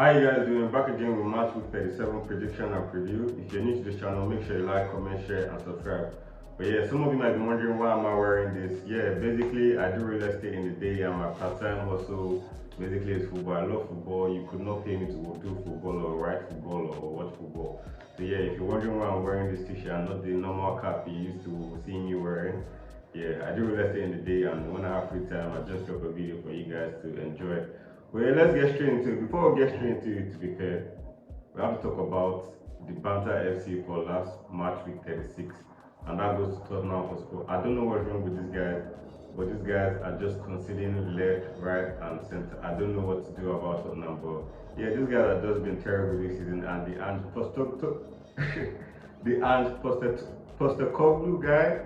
How you guys doing? Back again with match week 37 prediction and preview. If you're new to this channel, make sure you like, comment, share, and subscribe. But yeah, some of you might be wondering why am I wearing this. Yeah, basically I do real estate in the day and my part-time hustle basically is football. I love football. You could not pay me to do football or write football or watch football. So yeah, if you're wondering why I'm wearing this t-shirt and not the normal cap you used to see me wearing, yeah, I do real estate in the day and when I have free time, I just drop a video for you guys to enjoy. Well, let's get straight into it. Before we get straight into it, to be fair, we have to talk about the Banter FC for last match week 36, and that goes to Tottenham Hotspur. I don't know what's wrong with these guys, but these guys are just conceding left, right, and center. I don't know what to do about Tottenham, but yeah, these guys have just been terrible this season, and the Postecoglou guy,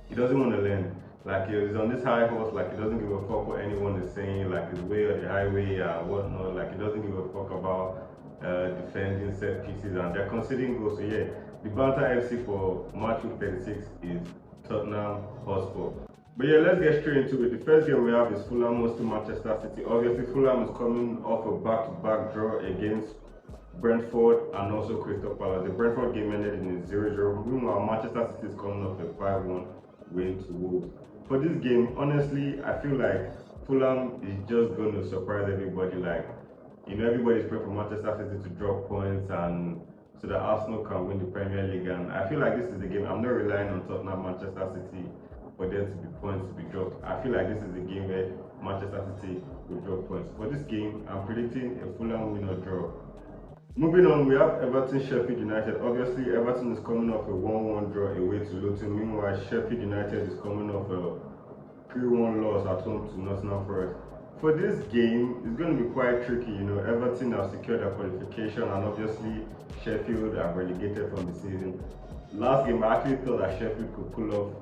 he doesn't want to learn. Like he's on this high horse, like he doesn't give a fuck what anyone is saying, like he's way on the highway and whatnot, like he doesn't give a fuck about defending set pieces and they're conceding goals. So yeah, the Banter FC for match week 36 is Tottenham Hotspur. But yeah, let's get straight into it. The first game we have is Fulham hosting Manchester City. Obviously, Fulham is coming off a back-to-back draw against Brentford and also Crystal Palace. The Brentford game ended in a 0-0. Meanwhile, Manchester City is coming off a 5-1 win to Wolves. For this game, honestly, I feel like Fulham is just going to surprise everybody. Like, everybody's praying for Manchester City to drop points and so that Arsenal can win the Premier League. And I feel like this is the game. I'm not relying on Tottenham, Manchester City for there to be points to be dropped. I feel like this is the game where Manchester City will drop points. For this game, I'm predicting a Fulham win or draw. Moving on, we have Everton Sheffield United. Obviously, Everton is coming off a 1-1 draw away to Luton. Meanwhile, Sheffield United is coming off a 3-1 loss at home to Nottingham Forest. For this game, it's going to be quite tricky. Everton have secured their qualification, and obviously Sheffield are relegated from the season. Last game, I actually thought that Sheffield could pull off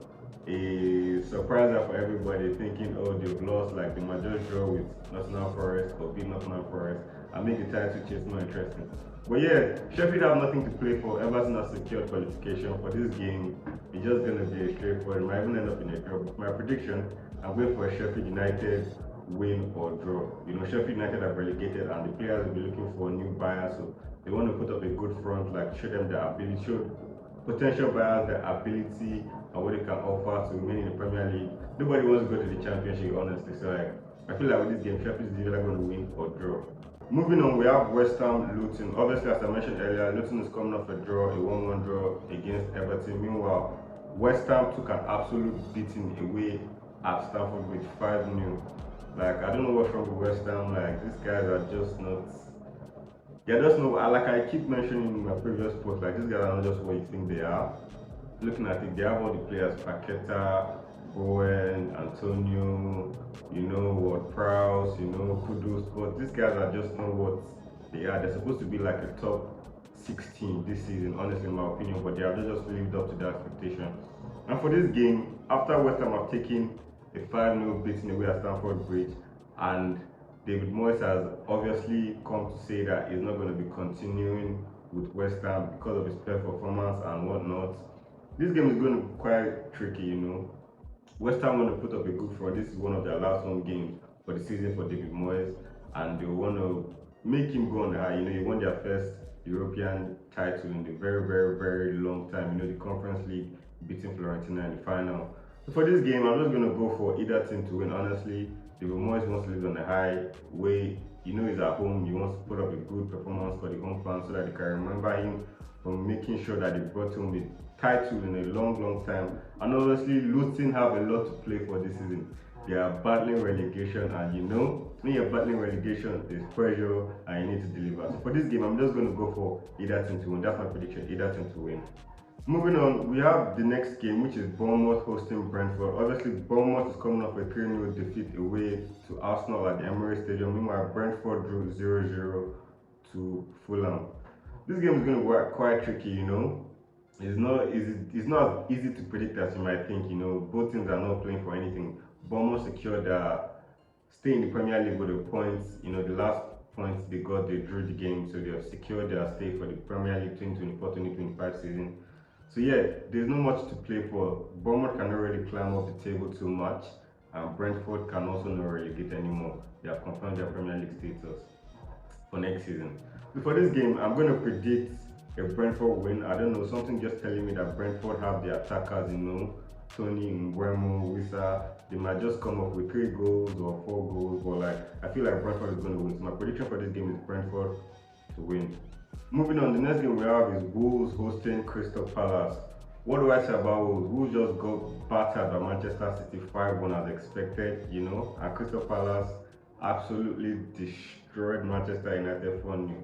a surpriser for everybody, thinking, oh, they've lost like the major draw with Nottingham Forest or beat Nottingham Forest and make the title chase more interesting. But yeah, Sheffield have nothing to play for. Everton has secured qualification for this game. It's just gonna be a straightforward. It might even end up in a draw. But my prediction, I'm going for a Sheffield United win or draw. Sheffield United are relegated and the players will be looking for a new buyer, so they want to put up a good front, like show them their ability, show potential buyers their ability and what they can offer to remain in the Premier League. Nobody wants to go to the Championship, honestly. So I feel like with this game, Sheffield is either going to win or draw. Moving on, we have West Ham Luton. Obviously, as I mentioned earlier, Luton is coming off a draw, a 1-1 draw against Everton. Meanwhile, West Ham took an absolute beating away at Stamford with 5-0. Like, I don't know what's wrong with West Ham. Like, these guys are just not. They're just not. Like I keep mentioning in my previous post, like these guys are not just what you think they are. Looking at it, they have all the players: Paqueta, Bowen, Antonio, Ward-Prowse, Kudus, but these guys are just not what they are. They're supposed to be like a top 16 this season, honestly, in my opinion, but they have just lived up to that expectation. And for this game, after West Ham have taken a 5-0 beating away at Stamford Bridge, and David Moyes has obviously come to say that he's not going to be continuing with West Ham because of his poor performance and whatnot. This game is going to be quite tricky, West Ham want to put up a good front. This is one of their last home games for the season for David Moyes, and they want to make him go on the high. He won their first European title in a very, very, very long time. The Conference League, beating Fiorentina in the final. So for this game, I'm just going to go for either team to win. Honestly, David Moyes wants to live on the high way. He's at home. He wants to put up a good performance for the home fans so that they can remember him from making sure that they brought home the title in a long, long time. And obviously, Luton have a lot to play for this season. They are battling relegation, and when you're battling relegation, there's pressure and you need to deliver. So for this game, I'm just going to go for either team to win. That's my prediction, either team to win. Moving on, we have the next game, which is Bournemouth hosting Brentford. Obviously, Bournemouth is coming off a 3-0 defeat away to Arsenal at the Emirates Stadium. Meanwhile, Brentford drew 0-0 to Fulham. This game is going to be quite tricky, It's not easy to predict as you might think, Both teams are not playing for anything. Bournemouth secured their stay in the Premier League with the points. The last points they got, they drew the game, so they have secured their stay for the Premier League 2024-2025 season. So yeah, there's not much to play for. Bournemouth cannot really climb up the table too much, and Brentford can also not relegate anymore. They have confirmed their Premier League status. for next season. Before this game, I'm going to predict a Brentford win. I don't know, something just telling me that Brentford have the attackers, Tony, Nguemo, Wissa. They might just come up with 3 goals or 4 goals, but like I feel like Brentford is going to win. So my prediction for this game is Brentford to win. Moving on, the next game we have is Wolves hosting Crystal Palace. What do I say about Wolves? Wolves just got battered by Manchester City 5-1 as expected, and Crystal Palace absolutely destroyed Manchester United 4-0.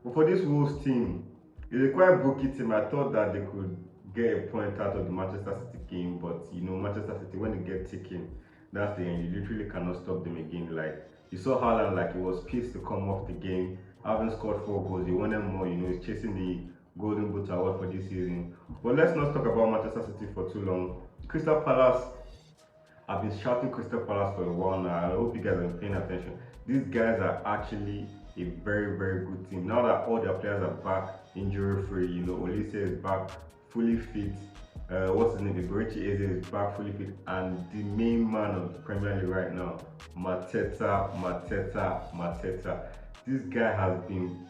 But for this Wolves team, it's a quite booky team. I thought that they could get a point out of the Manchester City game, but Manchester City, when they get ticking, that's the end. You literally cannot stop them again. Like you saw Haaland, like he was pissed to come off the game, having scored 4 goals. He wanted more. He's chasing the Golden Boot award for this season. But let's not talk about Manchester City for too long. Crystal Palace, I've been shouting Crystal Palace for a while now. I hope you guys are paying attention. These guys are actually a very, very good team. Now that all their players are back injury free, Olise is back fully fit. What's his name? Iberichi Eze is back fully fit, and the main man of the Premier League right now, Mateta. This guy has been.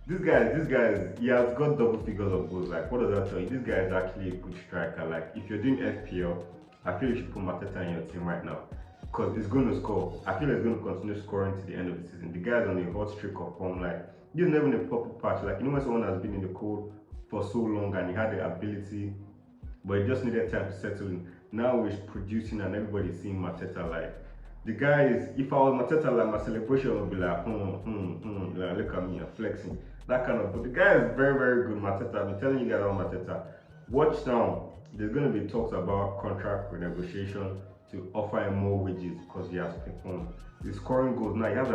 This guy, he has got double figures of goals. Like, what does that tell you? This guy is actually a good striker. Like, if you're doing FPL, I feel you should put Mateta in your team right now because he's going to score. I feel he's going to continue scoring to the end of the season. The guy's on a hot streak of form. Like, he's never in a purple patch. Like, when someone has been in the cold for so long and he had the ability, but he just needed time to settle in. Now he's producing and everybody's seeing Mateta. Like, the guy is, if I was Mateta, like, my celebration would be like, like, look at me, I'm flexing. That kind of, but the guy is very, very good, Mateta. I've been telling you guys about Mateta. Watch now, there's going to be talks about contract renegotiation to offer him more wages because he has performed. He's scoring goals now. He has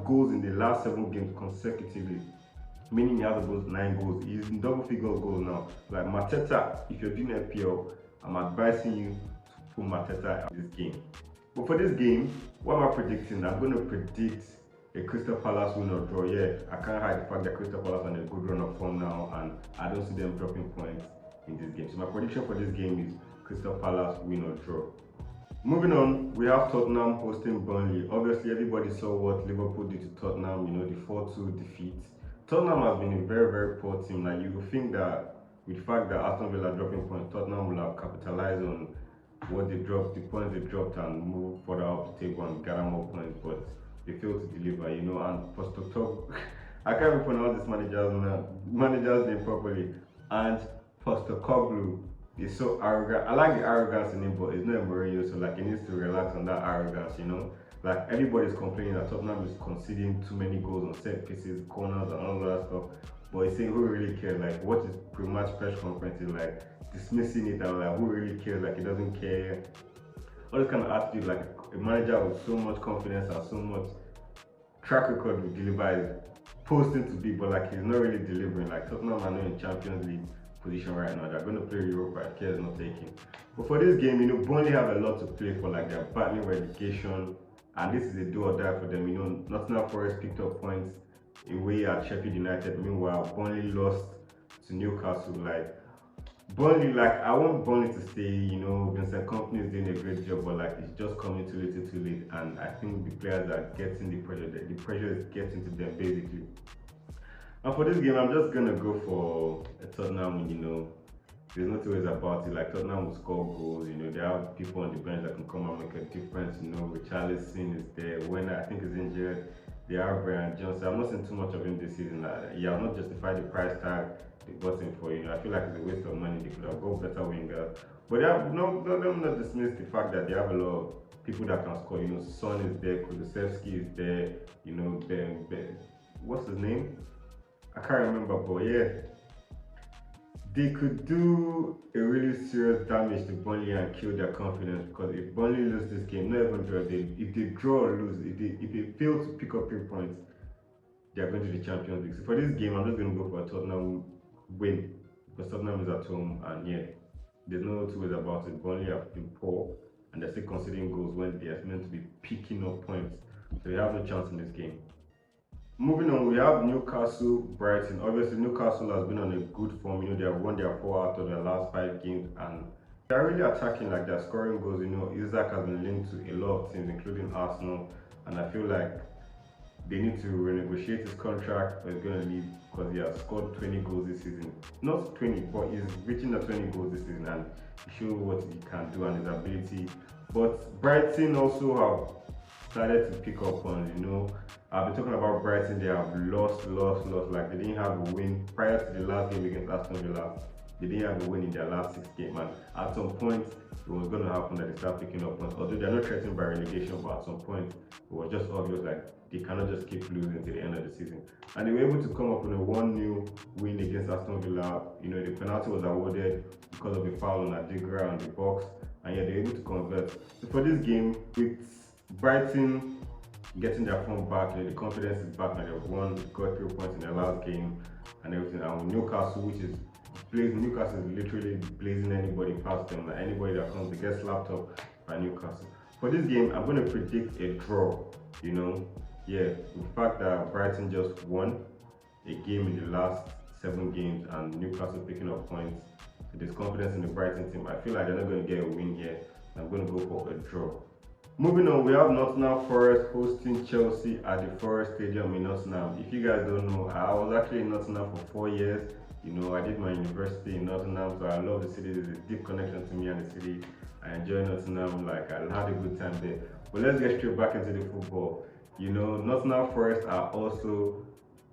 goals in the last 7 games consecutively, meaning he has about 9 goals. He's in double figure goals now. Like Mateta, if you're doing FPL, I'm advising you to put Mateta in this game. But for this game, what am I predicting? I'm going to predict a Crystal Palace win or draw. Yeah, I can't hide the fact that Crystal Palace on a good run of form now, and I don't see them dropping points in this game. So my prediction for this game is Crystal Palace win or draw. Moving on, we have Tottenham hosting Burnley. Obviously, everybody saw what Liverpool did to Tottenham, the 4-2 defeat. Tottenham has been a very, very poor team. Like, you would think that with the fact that Aston Villa dropping points, Tottenham will have capitalized on what they dropped, the points they dropped, and move further up the table and gather more points, but they failed to deliver, and Postecoglou, I can't even pronounce this manager's name properly, and Postecoglou is so arrogant. I like the arrogance in him, but it's not a Mourinho, so like he needs to relax on that arrogance, Like everybody's complaining that Tottenham is conceding too many goals on set pieces, corners, and all that stuff. But he's saying, who really cares? Like, what is pre-match press conference is like dismissing it and like, who really cares? Like, he doesn't care. All this kind of attitude, like a manager with so much confidence and so much track record with deliver is posting to be, but like he's not really delivering. Like Tottenham are not in Champions League position right now. They're going to play Europa. Care is not taking. But for this game, Burnley have a lot to play for. Like they're battling relegation, and this is a do or die for them. Nottingham Forest picked up points away at Sheffield United. Meanwhile, Burnley lost to Newcastle. Like Burnley, like I want Burnley to stay. Vincent Kompany is doing a great job, but like it's just coming too little, too late. And I think the players are getting the pressure. The pressure is getting to them basically. And for this game, I'm just gonna go for a Tottenham. There's no two ways about it. Like Tottenham will score goals. They have people on the bench that can come and make a difference. Richarlison is there. When I think is injured, they have Brian Johnson. I'm not seeing too much of him this season. He has not justified the price tag they got him for. I feel like it's a waste of money. They could have got better wingers. But they have let me not dismiss the fact that they have a lot of people that can score. Son is there, Kulusevski is there. Ben, what's his name? I can't remember, but yeah, they could do a really serious damage to Burnley and kill their confidence. Because if Burnley lose this game, not even draw, if they draw or lose, if they fail to pick up 3 points, they are going to the Champions League. So for this game, I'm just going to go for a Tottenham win because Tottenham is at home, and yeah, there's no two ways about it. Burnley have been poor, and they're still conceding goals when they are meant to be picking up points, so they have no chance in this game. Moving on, we have Newcastle Brighton. Obviously, Newcastle has been on a good form. They have won their 4 out of their last 5 games, and they're really attacking. Like they're scoring goals. Isaac has been linked to a lot of teams, including Arsenal, and I feel like they need to renegotiate his contract or he's going to leave because he has scored 20 goals this season. Not 20, but he's reaching the 20 goals this season and he showed what he can do and his ability. But Brighton also have started to pick up on, I've been talking about Brighton, they have lost. Like they didn't have a win prior to the last game against Aston Villa. They didn't have a win in their last 6 games, and at some point it was going to happen that they start picking up points. Although they're not threatened by relegation, but at some point it was just obvious like they cannot just keep losing to the end of the season. And they were able to come up with a 1-0 win against Aston Villa. The penalty was awarded because of a foul on Adigra on the box, and yeah, they were able to convert. So for this game, with Brighton getting their form back, the confidence is back, and they've got 3 points in their last game and everything. And with Newcastle, which is Newcastle is literally blazing anybody past them. Like anybody that comes, they get slapped up by Newcastle. For this game, I'm going to predict a draw. The fact that Brighton just won a game in the last 7 games and Newcastle picking up points, so there's confidence in the Brighton team. I feel like they're not going to get a win here. I'm going to go for a draw. Moving on, we have Nottingham Forest hosting Chelsea at the Forest Stadium in Nottingham. If you guys don't know, I was actually in Nottingham for 4 years. I did my university in Nottingham, so I love the city. There's a deep connection to me and the city. I enjoy Nottingham, like I had a good time there. But let's get straight back into the football. Nottingham Forest are also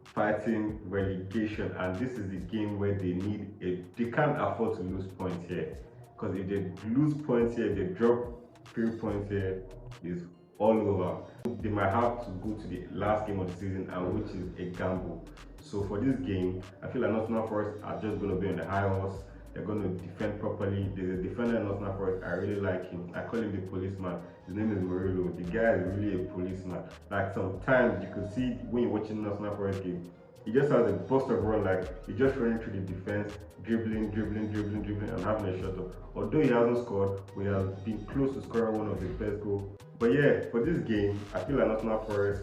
fighting relegation, and this is the game where they can't afford to lose points here. Because if they lose points here, if they drop 3 points here, it's all over. They might have to go to the last game of the season, and which is a gamble. So for this game, I feel like Nottingham Forest are just going to be on the high horse. They're going to defend properly. There's a defender in Nottingham Forest. I really like him. I call him the policeman. His name is Murillo. The guy is really a policeman. Like sometimes you could see when you're watching Nottingham Forest game, he just has a burst of run, like he's just running through the defense, dribbling, and having a shot up. Although he hasn't scored, we have been close to scoring one of his best goals. But yeah, for this game, I feel like Nottingham Forest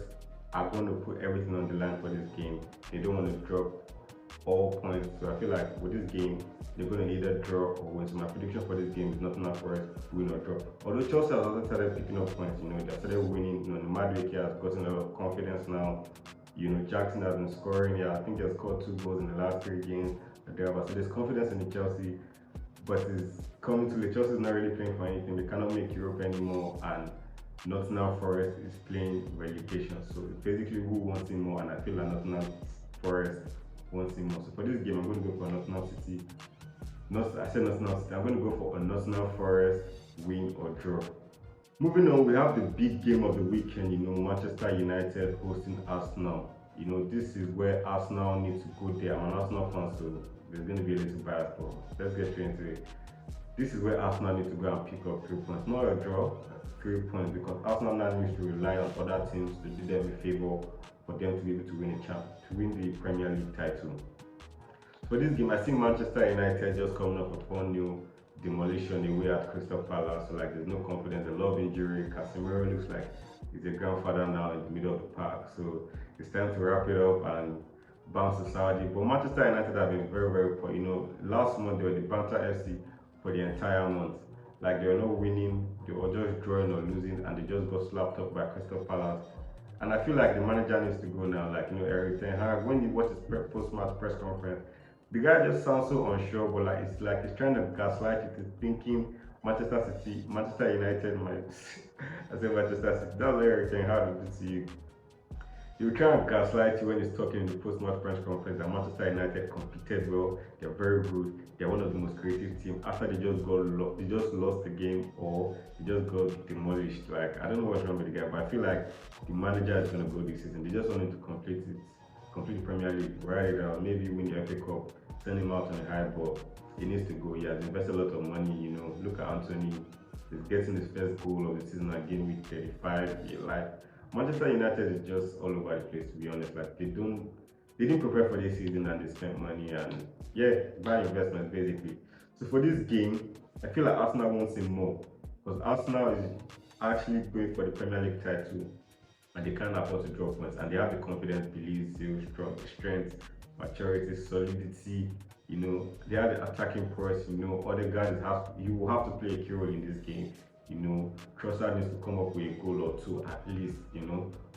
are going to put everything on the line for this game. They don't want to drop all points. So I feel like with this game, they're going to either draw or win. So my prediction for this game is Nottingham Forest win or draw. Although Chelsea has also started picking up points, they started winning. Madueke has gotten a lot of confidence now. Jackson has been scoring. Yeah, I think he has scored 2 goals in the last 3 games. So there's confidence in the Chelsea, but it's coming to the Chelsea is not really playing for anything. They cannot make Europe anymore, and Nottingham Forest is playing relegation. So it's basically who wants him more, and I feel like Nottingham Forest wants him more. So for this game, I'm going to go for Nottingham City. I said Nottingham City. I'm going to go for a Nottingham Forest win or draw. Moving on, we have the big game of the weekend, Manchester United hosting Arsenal. This is where Arsenal needs to go there. I'm an Arsenal fan, so there's going to be a little bias, but let's get straight into it. This is where Arsenal needs to go and pick up 3 points. Not a draw, 3 points, because Arsenal now needs to rely on other teams to do them a favor for them to be able to win the Premier League title. For this game, I see Manchester United just coming up with 1-0 demolition away at Crystal Palace. So there's no confidence, a lot of injury. Casemiro looks like he's a grandfather now in the middle of the park. So it's time to wrap it up and bounce to Saudi. But Manchester United have been very, very poor. Last month they were the Banter FC for the entire month. They were not winning, they were just drawing or losing, and they just got slapped up by Crystal Palace. And I feel like the manager needs to go now. Eric Ten Hag, when you watch his post-match press conference, the guy just sounds so unsure, but it's he's trying to gaslight you to thinking Manchester United might. I said Manchester City. That's what Eric Ten Hag will do to you. He will try and gaslight you when he's talking in the post-match press conference that Manchester United competed well. They're very good. They're one of the most creative teams. After they just lost the game or they just got demolished. I don't know what's wrong with the guy, but I feel like the manager is gonna go this season. They just want him to complete the Premier League, write it out, maybe win the FA Cup, send him out on a high, but he needs to go. He has invested a lot of money. Look at Anthony. He's getting his first goal of the season at game week 35. Manchester United is just all over the place, to be honest. They didn't prepare for this season and they spent money and buy investments basically. So for this game, I feel like Arsenal wants him more because Arsenal is actually going for the Premier League title and they can't afford to drop points, and they have the confidence, belief, skill, strength, maturity, solidity. They have the attacking press. Other guys you will have to play a key role in this game. Trossard needs to come up with a goal or 2 at least,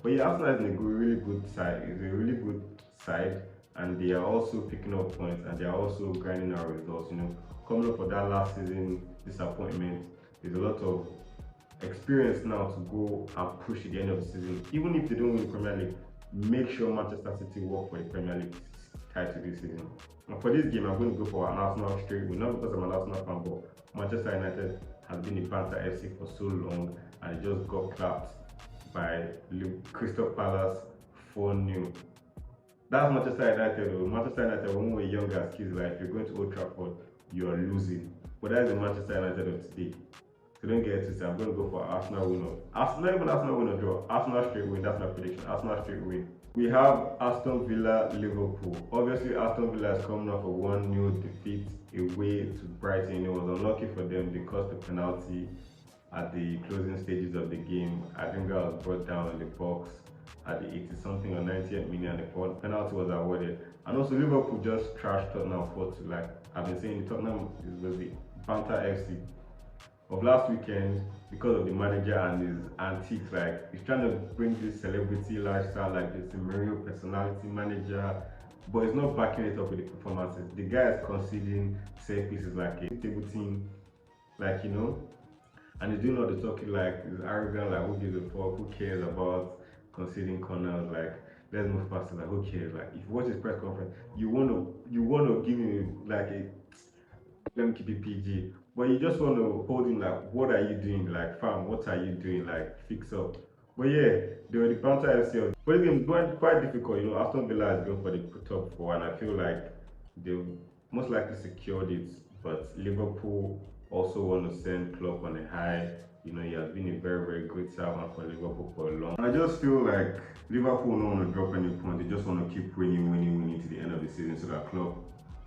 But yeah, Arsenal is a really good side. It's a really good side, and they are also picking up points, and they are also grinding out results. Coming up for that last season disappointment, there's a lot of experience now to go and push at the end of the season. Even if they don't win the Premier League, make sure Manchester City work for the Premier League title this season. And for this game, I'm going to go for an Arsenal straight win, not because I'm an Arsenal fan, but Manchester United has been a Panther FC for so long, and it just got clapped by Crystal Palace 4-0. That's Manchester United. Though. Manchester United, when we were younger as kids, like if you're going to Old Trafford, you are losing. But that is the Manchester United of today. So don't get it twisted. I'm going to go for Arsenal win or not even Arsenal win or draw. Arsenal straight win. That's my prediction. Arsenal straight win. We have Aston Villa, Liverpool. Obviously, Aston Villa is coming off a 1-0 defeat away to Brighton. It was unlucky for them. They cost the penalty at the closing stages of the game. I think that was brought down in the box at the 80-something or 90th minute, and the penalty was awarded. And also, Liverpool just trashed Tottenham 4-2. Like I've been saying, Tottenham was the Panther FC of last weekend because of the manager and his antics. Like he's trying to bring this celebrity lifestyle, like this Mario personality manager, but he's not backing it up with the performances. The guy is conceding set pieces like a table team, and he's doing all the talking like he's arrogant, like who gives a fuck, who cares about conceding corners, like let's move faster, like who cares? Like if you watch his press conference, you wanna give him like a let me keep it PG. But you just want to hold him like, what are you doing? Like, fam, what are you doing? Like, fix up. But yeah, they were the Panther FC. But the game is quite difficult. Aston Villa is going for the top four, and I feel like they most likely secured it. But Liverpool also want to send Klopp on a high. He has been a very, very good servant for Liverpool for a long. I just feel like Liverpool don't want to drop any points. They just want to keep winning to the end of the season so that Klopp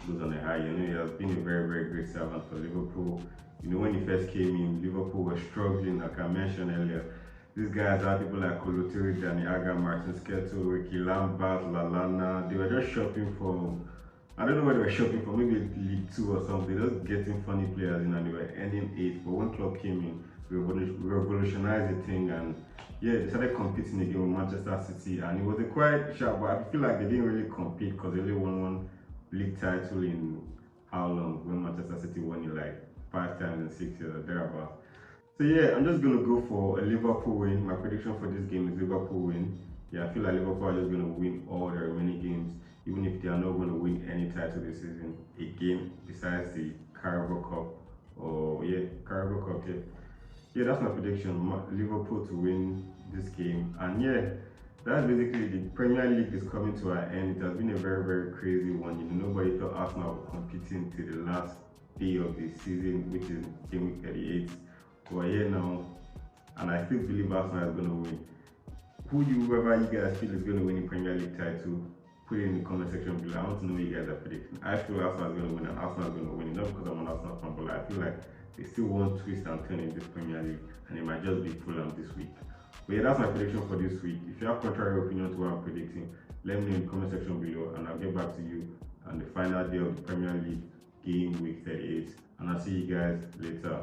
goes on a high. He has been a very, very great servant for Liverpool. When he first came in, Liverpool was struggling, like I mentioned earlier. These guys had people like Kolotiri, Danny Aga, Martin Sketo, Ricky Lambert, Lalana. They were just shopping for, I don't know what they were shopping for, maybe League 2 or something, just getting funny players in, and they were ending 8th. But when Klopp came in, revolutionized the thing, and yeah, they started competing again with Manchester City, and it was a quite sharp, but I feel like they didn't really compete because they only won one league title in how long, when Manchester City won it like 5 times in 6 years or thereabouts. So yeah, I'm just gonna go for a Liverpool win. My prediction for this game is Liverpool win. Yeah, I feel like Liverpool are just gonna win all their remaining games, even if they are not gonna win any title this season. A game besides the Carabao Cup, or Carabao Cup. Yeah, that's my prediction. Liverpool to win this game, and yeah. That's basically the Premier League is coming to an end. It has been a very, very crazy one. Nobody thought Arsenal were competing to the last day of the season, which is game week 38. We're here now, and I still believe Arsenal is going to win. Whoever you guys feel is going to win the Premier League title, put it in the comment section below. I want to know what you guys are predicting. I feel Arsenal is going to win, and Arsenal is going to win. Not because I'm an Arsenal fan, but I feel like they still want twist and turn in this Premier League, and it might just be Fulham this week. But yeah, that's my prediction for this week. If you have contrary opinion to what I'm predicting, let me know in the comment section below, and I'll get back to you on the final day of the Premier League game week 38. And I'll see you guys later.